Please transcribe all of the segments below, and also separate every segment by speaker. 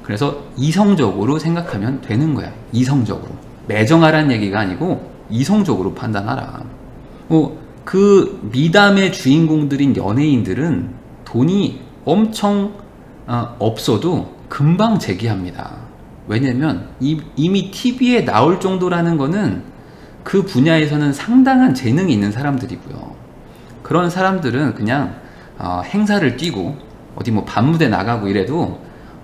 Speaker 1: 그래서 이성적으로 생각하면 되는 거야. 이성적으로. 매정하라는 얘기가 아니고 이성적으로 판단하라. 그 미담의 주인공들인 연예인들은 돈이 엄청 없어도 금방 재기합니다. 왜냐면 이미 TV에 나올 정도라는 거는 그 분야에서는 상당한 재능이 있는 사람들이고요. 그런 사람들은 그냥 행사를 뛰고 어디 뭐 밤무대 나가고 이래도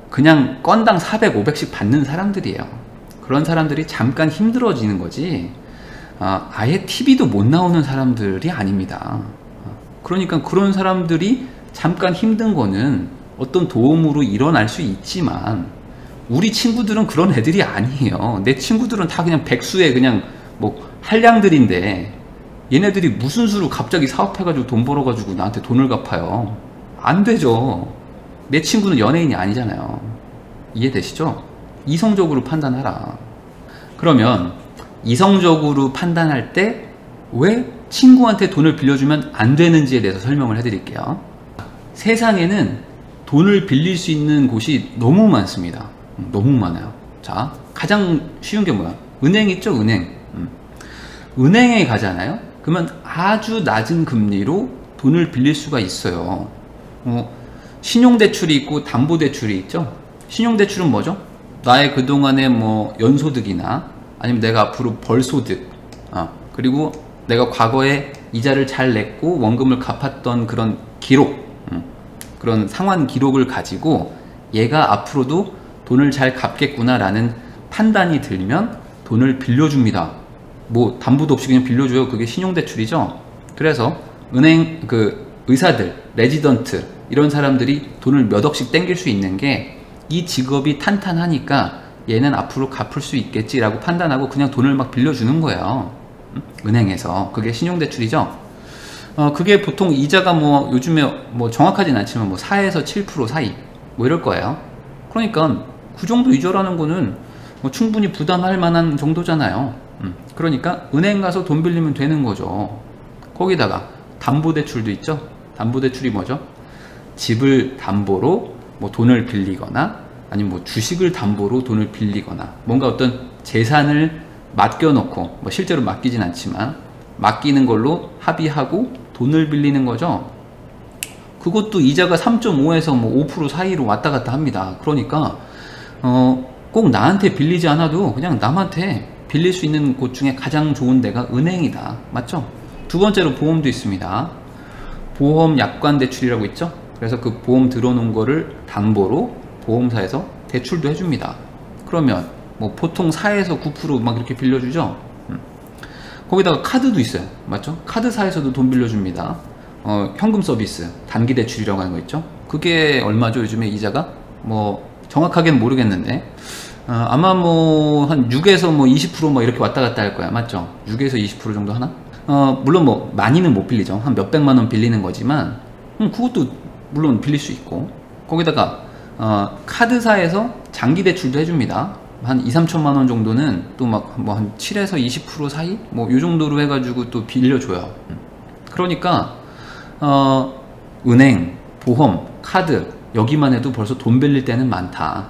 Speaker 1: 그냥 건당 400, 500씩 받는 사람들이에요. 그런 사람들이 잠깐 힘들어지는 거지 아예 TV도 못 나오는 사람들이 아닙니다. 그러니까 그런 사람들이 잠깐 힘든 거는 어떤 도움으로 일어날 수 있지만 우리 친구들은 그런 애들이 아니에요. 내 친구들은 다 그냥 백수의 그냥 뭐 한량들인데 얘네들이 무슨 수로 갑자기 사업해가지고 돈 벌어가지고 나한테 돈을 갚아요. 안 되죠. 내 친구는 연예인이 아니잖아요. 이해되시죠? 이성적으로 판단하라. 그러면 이성적으로 판단할 때 왜 친구한테 돈을 빌려주면 안 되는지에 대해서 설명을 해드릴게요. 세상에는 돈을 빌릴 수 있는 곳이 너무 많습니다. 너무 많아요. 자, 가장 쉬운 게 뭐야? 은행 있죠? 은행. 은행에 가잖아요? 그러면 아주 낮은 금리로 돈을 빌릴 수가 있어요. 신용대출이 있고 담보대출이 있죠? 신용대출은 뭐죠? 나의 그동안의 뭐 연소득이나 아니면 내가 앞으로 벌 소득, 그리고 내가 과거에 이자를 잘 냈고 원금을 갚았던 그런 기록, 그런 상환 기록을 가지고 얘가 앞으로도 돈을 잘 갚겠구나 라는 판단이 들면 돈을 빌려줍니다. 뭐 담보도 없이 그냥 빌려줘요. 그게 신용대출이죠. 그래서 은행 의사들, 레지던트 이런 사람들이 돈을 몇 억씩 땡길 수 있는 게 이 직업이 탄탄하니까 얘는 앞으로 갚을 수 있겠지라고 판단하고 그냥 돈을 막 빌려주는 거예요. 은행에서. 그게 신용대출이죠. 그게 보통 이자가 뭐 요즘에 뭐 정확하진 않지만 뭐 4에서 7% 사이 뭐 이럴 거예요. 그러니까 그 정도 이자라는 거는 뭐 충분히 부담할 만한 정도잖아요. 그러니까 은행 가서 돈 빌리면 되는 거죠. 거기다가 담보대출도 있죠. 담보대출이 뭐죠? 집을 담보로 뭐 돈을 빌리거나 아니면 뭐 주식을 담보로 돈을 빌리거나 뭔가 어떤 재산을 맡겨놓고 뭐 실제로 맡기진 않지만 맡기는 걸로 합의하고 돈을 빌리는 거죠. 그것도 이자가 3.5에서 뭐 5% 사이로 왔다 갔다 합니다. 그러니까 꼭 나한테 빌리지 않아도 그냥 남한테 빌릴 수 있는 곳 중에 가장 좋은 데가 은행이다. 맞죠? 두 번째로 보험도 있습니다. 보험 약관 대출이라고 있죠? 그래서 그 보험 들어놓은 거를 담보로 보험사에서 대출도 해줍니다. 그러면 뭐 보통 4에서 9% 막 이렇게 빌려주죠? 거기다가 카드도 있어요. 맞죠? 카드사에서도 돈 빌려줍니다. 현금 서비스, 단기 대출이라고 하는 거 있죠? 그게 얼마죠? 요즘에 이자가? 뭐 정확하게는 모르겠는데 아마 뭐 한 6에서 뭐 20% 뭐 이렇게 왔다 갔다 할 거야. 맞죠? 6에서 20% 정도 하나? 물론 뭐 많이는 못 빌리죠. 한 몇백만 원 빌리는 거지만 그것도 물론 빌릴 수 있고 거기다가 카드사에서 장기 대출도 해줍니다. 한 2, 3천만 원 정도는 또 막 뭐 한 7에서 20% 사이? 뭐 요 정도로 해가지고 또 빌려줘요. 그러니까 은행, 보험, 카드 여기만 해도 벌써 돈 빌릴 때는 많다.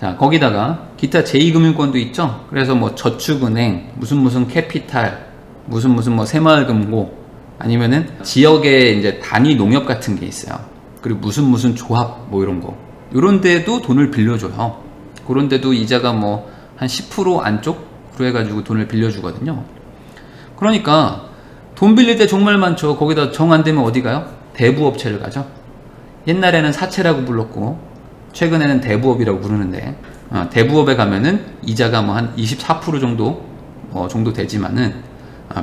Speaker 1: 자, 거기다가 기타 제2금융권도 있죠. 그래서 뭐 저축은행, 무슨 캐피탈, 무슨 뭐 새마을금고 아니면은 지역의 이제 단위 농협 같은 게 있어요. 그리고 무슨 조합 뭐 이런 거 이런 데도 돈을 빌려줘요. 그런 데도 이자가 뭐 한 10% 안쪽으로 해가지고 돈을 빌려주거든요. 그러니까 돈 빌릴 때 정말 많죠. 거기다 정 안 되면 어디 가요? 대부업체를 가죠. 옛날에는 사채라고 불렀고 최근에는 대부업이라고 부르는데 대부업에 가면은 이자가 뭐 한 24% 정도 되지만은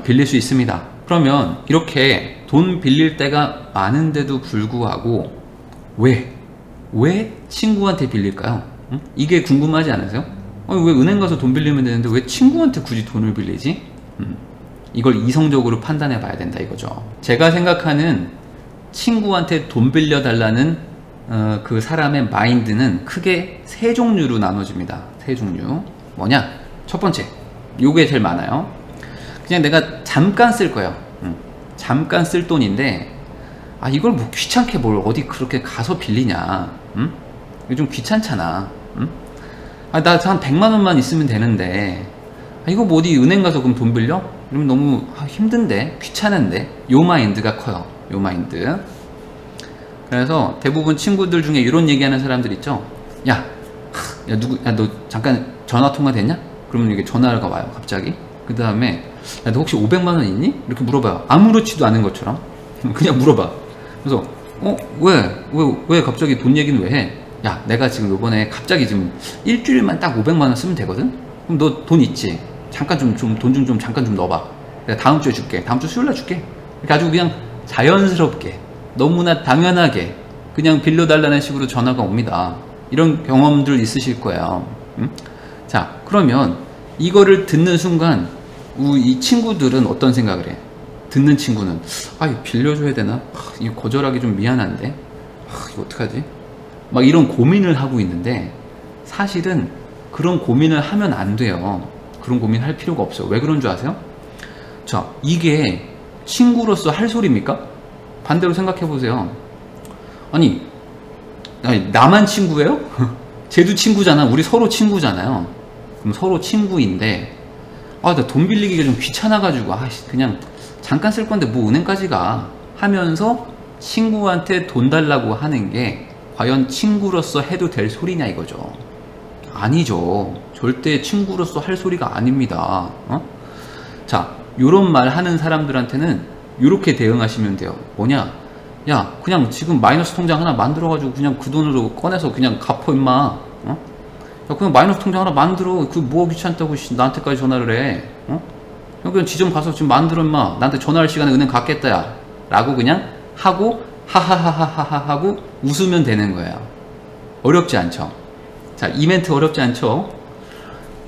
Speaker 1: 빌릴 수 있습니다. 그러면 이렇게 돈 빌릴 때가 많은데도 불구하고 왜 친구한테 빌릴까요? 이게 궁금하지 않으세요? 왜 은행 가서 돈 빌리면 되는데 왜 친구한테 굳이 돈을 빌리지? 이걸 이성적으로 판단해 봐야 된다 이거죠. 제가 생각하는 친구한테 돈 빌려달라는 그 사람의 마인드는 크게 세 종류로 나눠집니다. 세 종류. 뭐냐? 첫 번째, 요게 제일 많아요. 그냥 내가 잠깐 쓸 거예요. 잠깐 쓸 돈인데 이걸 뭐 귀찮게 뭘 어디 그렇게 가서 빌리냐. 이거 좀 귀찮잖아. 응? 나 한 100만 원만 있으면 되는데 이거 뭐 어디 은행 가서 그럼 돈 빌려? 이러면 너무 힘든데, 귀찮은데. 요 마인드가 커요. 요 마인드. 그래서 대부분 친구들 중에 이런 얘기하는 사람들 있죠. 야 너 잠깐 전화 통화 됐냐? 그러면 이게 전화가 와요, 갑자기. 그 다음에 너 혹시 500만 원 있니? 이렇게 물어봐요. 아무렇지도 않은 것처럼 그냥 물어봐. 그래서 왜 갑자기 돈 얘기는 왜 해? 야, 내가 지금 요번에 갑자기 지금 일주일만 딱 500만 원 쓰면 되거든? 그럼 너 돈 있지? 잠깐 돈 좀 잠깐 좀 넣어봐. 내가 다음 주에 줄게. 다음 주 수요일 날 줄게. 이렇게 아주 그냥 자연스럽게, 너무나 당연하게 그냥 빌려달라는 식으로 전화가 옵니다. 이런 경험들 있으실 거예요. 응? 자, 그러면 이거를 듣는 순간 이 친구들은 어떤 생각을 해? 듣는 친구는 이거 빌려줘야 되나? 이거 거절하기 좀 미안한데 이거 어떡하지? 막 이런 고민을 하고 있는데, 사실은 그런 고민을 하면 안 돼요. 그런 고민할 필요가 없어요. 왜 그런 줄 아세요? 자, 이게 친구로서 할 소리입니까? 반대로 생각해 보세요. 아니 나만 친구예요? 쟤도 친구잖아. 우리 서로 친구잖아요. 그럼 서로 친구인데 나 돈 빌리기가 좀 귀찮아가지고 그냥 잠깐 쓸 건데 뭐 은행까지 가 하면서 친구한테 돈 달라고 하는 게 과연 친구로서 해도 될 소리냐 이거죠. 아니죠. 절대 친구로서 할 소리가 아닙니다. 자, 요런 말 하는 사람들한테는 요렇게 대응하시면 돼요. 뭐냐? 야, 그냥 지금 마이너스 통장 하나 만들어가지고 그냥 그 돈으로 꺼내서 그냥 갚어 임마. 야, 그냥 마이너스 통장 하나 만들어. 그 뭐가 귀찮다고 나한테까지 전화를 해. 그냥 지점 가서 지금 만들어 임마. 나한테 전화할 시간에 은행 갔겠다 야. 라고 그냥 하고 하하하하하 하고 웃으면 되는 거예요. 어렵지 않죠? 자, 이 멘트 어렵지 않죠?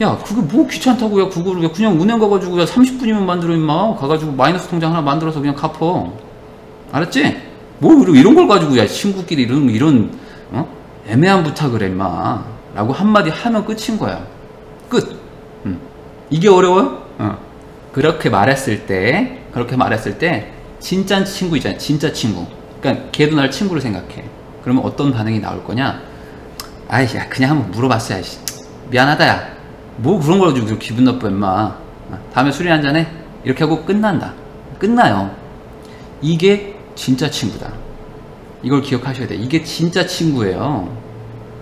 Speaker 1: 야, 그게 뭐 귀찮다고. 야, 그거를 그냥 은행 가가지고 야 30분이면 만들어 임마. 가가지고 마이너스 통장 하나 만들어서 그냥 갚어. 알았지? 뭐 이런 걸 가지고 야 친구끼리 이런 애매한 부탁을 해 임마 라고 한마디 하면 끝인 거야. 끝. 이게 어려워요? 그렇게 말했을 때 진짜 친구 있잖아요. 진짜 친구. 그러니까 걔도 날 친구로 생각해. 그러면 어떤 반응이 나올 거냐? 야 그냥 한번 물어봤어. 야 미안하다 야. 뭐 그런 걸 가지고 기분 나빠 임마. 다음에 술이나 한잔 해. 이렇게 하고 끝난다. 끝나요. 이게 진짜 친구다. 이걸 기억하셔야 돼. 이게 진짜 친구예요.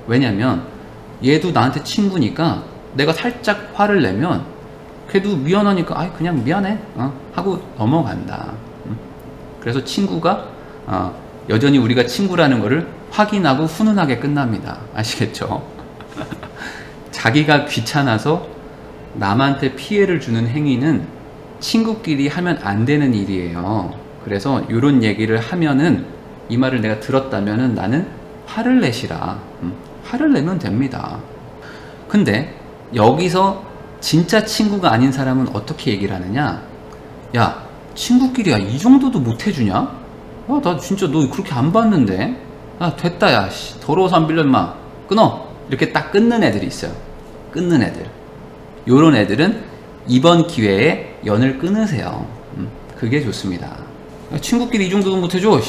Speaker 1: 왜냐면 얘도 나한테 친구니까 내가 살짝 화를 내면 걔도 미안하니까 그냥 미안해 하고 넘어간다. 그래서 친구가 여전히 우리가 친구라는 거를 확인하고 훈훈하게 끝납니다. 아시겠죠? 자기가 귀찮아서 남한테 피해를 주는 행위는 친구끼리 하면 안 되는 일이에요. 그래서 이런 얘기를 하면은, 이 말을 내가 들었다면은 나는 화를 내시라. 화를 내면 됩니다. 근데 여기서 진짜 친구가 아닌 사람은 어떻게 얘기를 하느냐? 야, 친구끼리야 이 정도도 못 해주냐? 나 진짜 너 그렇게 안 봤는데? 됐다 야 더러워서 안 빌려 임마. 끊어. 이렇게 딱 끊는 애들이 있어요. 끊는 애들. 요런 애들은 이번 기회에 연을 끊으세요. 그게 좋습니다. 친구끼리 이 정도도 못 해줘.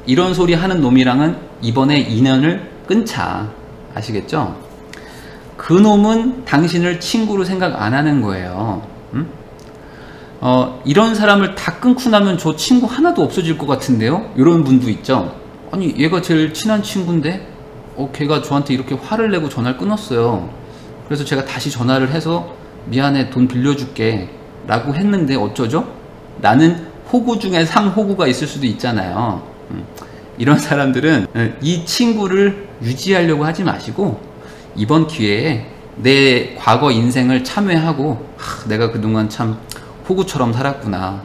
Speaker 1: 이런 소리 하는 놈이랑은 이번에 인연을 끊자. 아시겠죠? 그 놈은 당신을 친구로 생각 안 하는 거예요. 이런 사람을 다 끊고 나면 저 친구 하나도 없어질 것 같은데요? 이런 분도 있죠. 아니 얘가 제일 친한 친구인데 걔가 저한테 이렇게 화를 내고 전화를 끊었어요. 그래서 제가 다시 전화를 해서 미안해 돈 빌려줄게 라고 했는데 어쩌죠? 나는 호구 중에 상호구가 있을 수도 있잖아요. 이런 사람들은 이 친구를 유지하려고 하지 마시고 이번 기회에 내 과거 인생을 참회하고 내가 그동안 참 호구처럼 살았구나.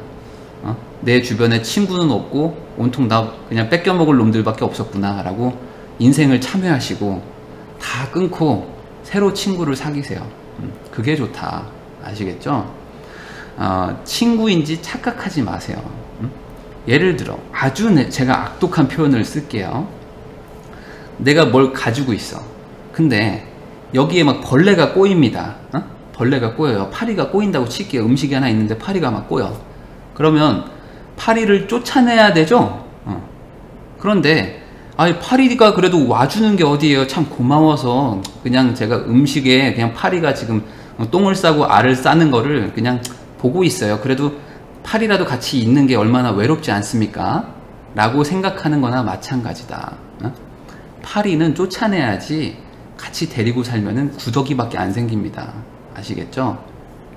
Speaker 1: 내 주변에 친구는 없고 온통 나 그냥 뺏겨먹을 놈들밖에 없었구나 라고 인생을 참회하시고 다 끊고 새로 친구를 사귀세요. 그게 좋다. 아시겠죠? 친구인지 착각하지 마세요. 예를 들어 아주 제가 악독한 표현을 쓸게요. 내가 뭘 가지고 있어. 근데 여기에 막 벌레가 꼬입니다. 벌레가 꼬여요. 파리가 꼬인다고 칠게요. 음식이 하나 있는데 파리가 막 꼬여. 그러면 파리를 쫓아내야 되죠? 그런데 아니 파리가 그래도 와주는 게 어디예요. 참 고마워서 그냥 제가 음식에 그냥 파리가 지금 똥을 싸고 알을 싸는 거를 그냥 보고 있어요. 그래도 파리라도 같이 있는 게 얼마나 외롭지 않습니까? 라고 생각하는 거나 마찬가지다. 파리는 쫓아내야지 같이 데리고 살면은 구더기밖에 안 생깁니다. 아시겠죠?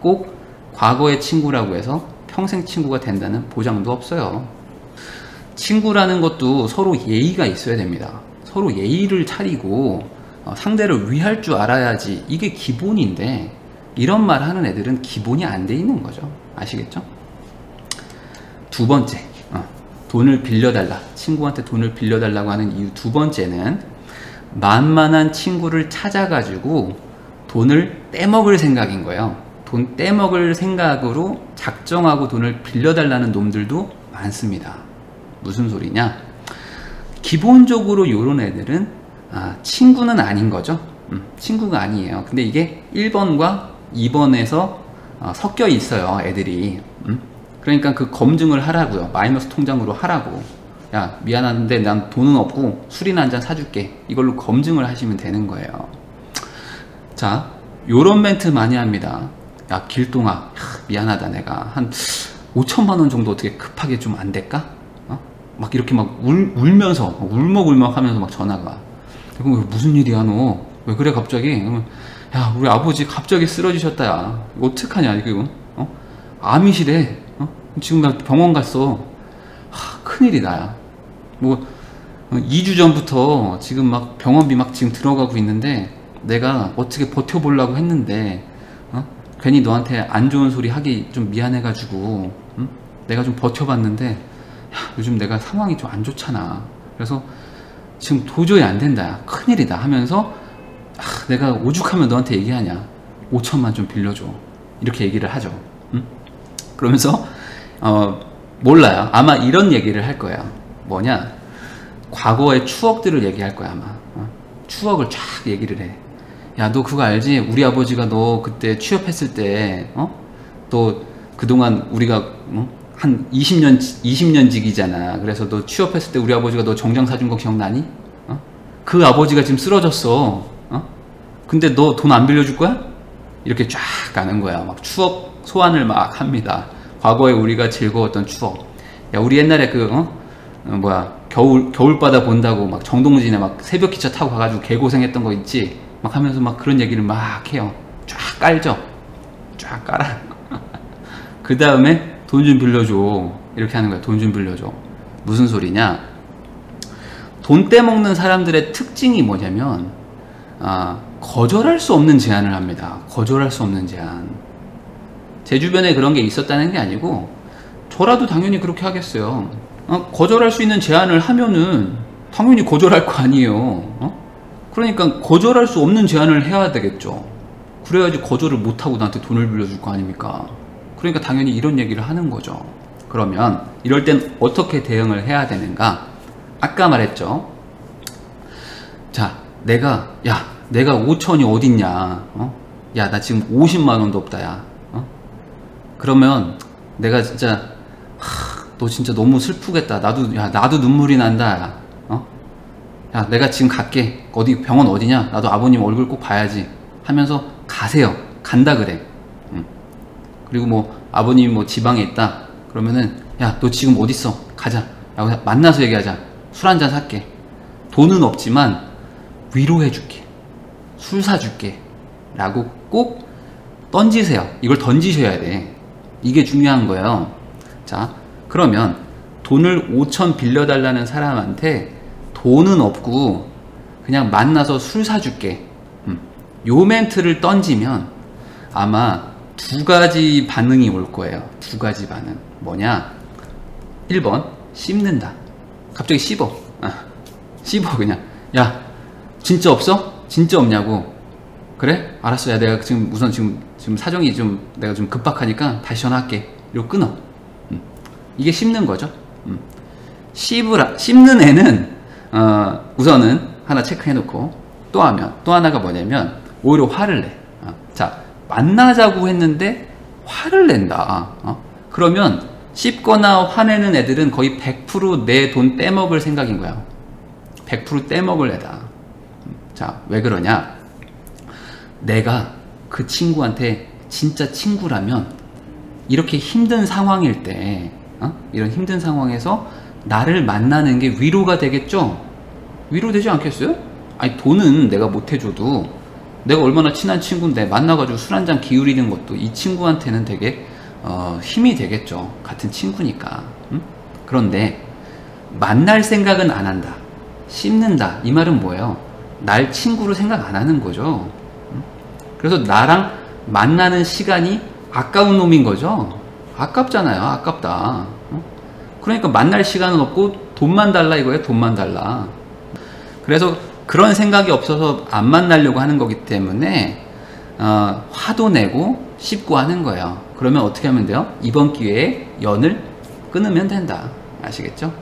Speaker 1: 꼭 과거의 친구라고 해서 평생 친구가 된다는 보장도 없어요. 친구라는 것도 서로 예의가 있어야 됩니다. 서로 예의를 차리고 상대를 위할 줄 알아야지. 이게 기본인데 이런 말 하는 애들은 기본이 안 돼 있는 거죠. 아시겠죠? 두 번째, 돈을 빌려달라. 친구한테 돈을 빌려달라고 하는 이유 두 번째는 만만한 친구를 찾아가지고 돈을 떼먹을 생각인 거예요. 돈 떼먹을 생각으로 작정하고 돈을 빌려달라는 놈들도 많습니다. 무슨 소리냐? 기본적으로 이런 애들은 친구는 아닌 거죠. 친구가 아니에요. 근데 이게 1번과 2번에서 섞여 있어요, 애들이. 그러니까 그 검증을 하라고요. 마이너스 통장으로 하라고. 야, 미안한데 난 돈은 없고 술이나 한잔 사줄게. 이걸로 검증을 하시면 되는 거예요. 자, 요런 멘트 많이 합니다. 야, 길동아, 미안하다. 내가 한 5천만 원 정도 어떻게 급하게 좀 안 될까? 막 이렇게 막 울면서 울먹울먹 하면서 막 전화가. 무슨 일이야 너? 왜 그래 갑자기? 야, 우리 아버지 갑자기 쓰러지셨다. 야, 이거 어떡하냐 이거? 암이시래. 지금 나 병원 갔어. 큰일이다. 야. 뭐 2주 전부터 지금 막 병원비 막 지금 들어가고 있는데 내가 어떻게 버텨보려고 했는데 괜히 너한테 안 좋은 소리 하기 좀 미안해가지고 내가 좀 버텨봤는데 야, 요즘 내가 상황이 좀 안 좋잖아. 그래서 지금 도저히 안 된다. 야. 큰일이다 하면서 내가 오죽하면 너한테 얘기하냐. 5천만 좀 빌려줘. 이렇게 얘기를 하죠. 그러면서 몰라요. 아마 이런 얘기를 할 거예요. 뭐냐? 과거의 추억들을 얘기할 거야 아마. 추억을 쫙 얘기를 해. 야, 너 그거 알지? 우리 아버지가 너 그때 취업했을 때 또 그동안 우리가 한 20년직이잖아. 그래서 너 취업했을 때 우리 아버지가 너 정장 사준 거 기억나니? 그 아버지가 지금 쓰러졌어. 근데 너 돈 안 빌려줄 거야? 이렇게 쫙 가는 거야. 막 추억 소환을 막 합니다. 과거에 우리가 즐거웠던 추억. 야, 우리 옛날에 겨울바다 본다고 막 정동진에 막 새벽 기차 타고 가가지고 개고생했던 거 있지? 막 하면서 막 그런 얘기를 막 해요. 쫙 깔죠? 쫙 깔아. 그 다음에 돈 좀 빌려줘. 이렇게 하는 거야. 돈 좀 빌려줘. 무슨 소리냐? 돈 떼먹는 사람들의 특징이 뭐냐면, 거절할 수 없는 제안을 합니다. 거절할 수 없는 제안. 제 주변에 그런 게 있었다는 게 아니고 저라도 당연히 그렇게 하겠어요. 거절할 수 있는 제안을 하면은 당연히 거절할 거 아니에요. 그러니까 거절할 수 없는 제안을 해야 되겠죠. 그래야지 거절을 못하고 나한테 돈을 빌려줄 거 아닙니까? 그러니까 당연히 이런 얘기를 하는 거죠. 그러면 이럴 땐 어떻게 대응을 해야 되는가? 아까 말했죠. 자, 내가 5천이 어딨냐? 야, 나 지금 50만 원도 없다. 야. 그러면 내가 진짜 너 진짜 너무 슬프겠다. 나도 눈물이 난다. 야, 내가 지금 갈게. 어디 병원 어디냐? 나도 아버님 얼굴 꼭 봐야지. 하면서 가세요. 간다 그래. 그리고 뭐 아버님 뭐 지방에 있다. 그러면은 야, 너 지금 어디 있어? 가자. 야, 만나서 얘기하자. 술 한잔 살게. 돈은 없지만 위로해 줄게. 술 사줄게. 라고 꼭 던지세요. 이걸 던지셔야 돼. 이게 중요한 거예요. 자, 그러면 돈을 5천 빌려달라는 사람한테 돈은 없고 그냥 만나서 술 사줄게. 요 멘트를 던지면 아마 두 가지 반응이 올 거예요. 두 가지 반응. 뭐냐? 1번, 씹는다. 갑자기 씹어. 씹어, 그냥. 야, 진짜 없어? 진짜 없냐고. 그래? 알았어. 야, 내가 지금 우선 지금 사정이 내가 좀 급박하니까 다시 전화할게. 이러고 끊어. 이게 씹는 거죠. 씹는 애는, 우선은 하나 체크해놓고 또 하나가 뭐냐면, 오히려 화를 내. 자, 만나자고 했는데 화를 낸다. 그러면 씹거나 화내는 애들은 거의 100% 내 돈 떼먹을 생각인 거야. 100% 떼먹을 애다. 자, 왜 그러냐? 내가 그 친구한테 진짜 친구라면 이렇게 힘든 상황일 때, 이런 힘든 상황에서 나를 만나는 게 위로가 되겠죠? 위로되지 않겠어요? 아니, 돈은 내가 못 해줘도 내가 얼마나 친한 친구인데 만나가지고 술 한잔 기울이는 것도 이 친구한테는 되게 힘이 되겠죠. 같은 친구니까. 그런데 만날 생각은 안 한다, 씹는다, 이 말은 뭐예요? 날 친구로 생각 안 하는 거죠. 그래서 나랑 만나는 시간이 아까운 놈인 거죠. 아깝잖아요. 아깝다. 그러니까 만날 시간은 없고 돈만 달라 이거예요. 돈만 달라. 그래서 그런 생각이 없어서 안 만나려고 하는 거기 때문에 화도 내고 씹고 하는 거예요. 그러면 어떻게 하면 돼요? 이번 기회에 연을 끊으면 된다. 아시겠죠?